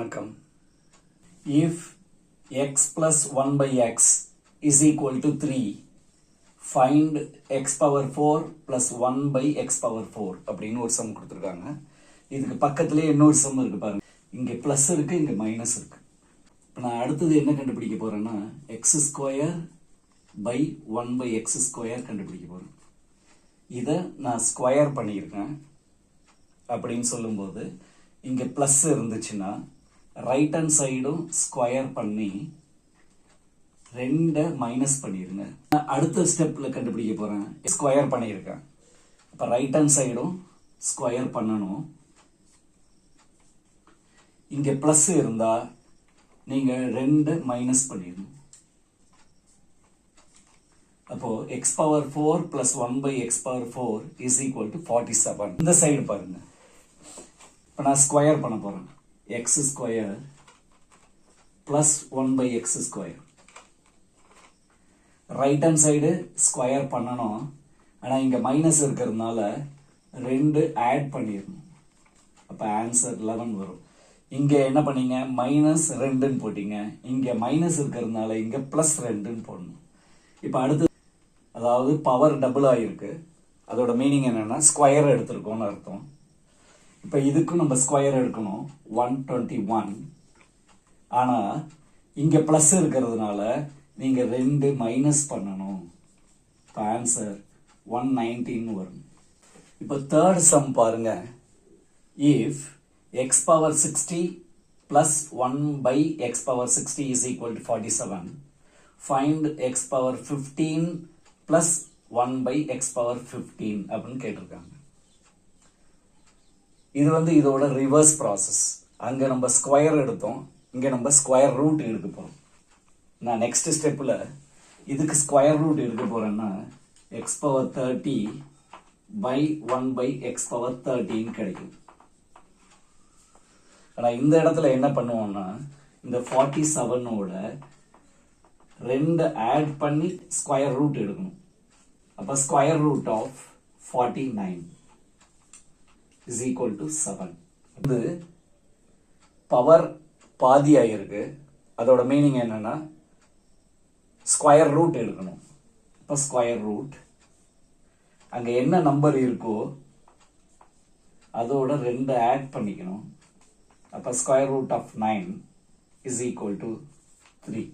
வணக்கம். If x plus 1 by x is equal to 3, find x power 4 plus 1 by x power 4 அப்படின்னு ஒரு some கொடுத்துருக்காங்க. இதுக்கு பக்கத்துலேயே இன்னொரு சம் இருக்கு பாருங்க. இங்கே ப்ளஸ் இருக்கு, இங்கே மைனஸ் இருக்கு. இப்போ நான் அடுத்தது என்ன கண்டுபிடிக்க போறேன்னா x square by 1 by x square கண்டுபிடிக்க போறேன். இதை நான் ஸ்கொயர் பண்ணியிருக்கேன் அப்படின்னு சொல்லும்போது இங்கே ப்ளஸ் இருந்துச்சுன்னா ரைட் ஹேண்ட் சைடும் ஸ்கொயர் பண்ணி 2 மைனஸ் பண்ணிடுங்க. அடுத்த ஸ்டெப்பில் கண்டுபிடிக்க போகிறேன். ஸ்கொயர் பண்ணியிருக்கேன், இப்போ ரைட் ஹேண்ட் சைடும் ஸ்கொயர் பண்ணணும். இங்கே ப்ளஸ் இருந்தால் நீங்கள் 2 மைனஸ் பண்ணிடணும். அப்போ x power 4 plus 1 by x power 4 is equal to 47. இந்த சைடு பாருங்க. இப்போ நான் ஸ்கொயர் பண்ண போகிறேன். X square plus 1 by x square. Right hand side square பண்ணணும், ஆனால் இங்கே மைனஸ் இருக்கிறதுனால 2 ஆட் பண்ணிடணும். அப்போ ஆன்சர் 11 வரும். இங்கே என்ன பண்ணீங்க, மைனஸ் 2ன்னு போட்டீங்க. இங்கே மைனஸ் இருக்கிறதுனால இங்கே ப்ளஸ் 2ன்னு போடணும். இப்போ அடுத்து, அதாவது பவர் டபுள் ஆகிருக்கு. அதோட மீனிங் என்னன்னா ஸ்கொயர் எடுத்திருக்கோம்னு அர்த்தம். இப்போ இதுக்கும் நம்ம ஸ்கொயர் எடுக்கணும், 121. ஆனால் இங்கே ப்ளஸ் இருக்கிறதுனால நீங்கள் 2 மைனஸ் பண்ணணும். இப்போ ஆன்சர் 119 வரும். இப்போ தேர்ட் சம் பாருங்க. If x power 60 plus 1 by x power 60 is equal to 47, find x power 15 plus 1 by x power 15 அப்படின்னு கேட்டிருக்காங்க. இது இதோட ரிவர்ஸ் ப்ராசஸ். அங்கே நம்ம ஸ்கொயர் எடுத்தோம், இங்கே நம்ம ஸ்கொயர் ரூட் எடுக்க போகிறோம். நான் நெக்ஸ்ட் ஸ்டெப்பில் இதுக்கு ஸ்கொயர் ரூட் எடுக்க போகிறேன்னா x power 30 by 1 by x power 13 கிடைக்கும். ஆனால் இந்த இடத்துல என்ன பண்ணுவோம்னா இந்த 47ஓட 2 ஆட் பண்ணி ஸ்கொயர் ரூட் எடுக்கணும். அப்போ square root of 49 is equal to 7. இது பவர் பாதி ஆகிருக்கு. அதோட மீனிங் என்னன்னா ஸ்கொயர் ரூட் எடுக்கணும். இப்போ ஸ்கொயர் ரூட் அங்கே என்ன நம்பர் இருக்கோ அதோட 2 ஆட் பண்ணிக்கணும். அப்போ square root of 9 is equal to 3.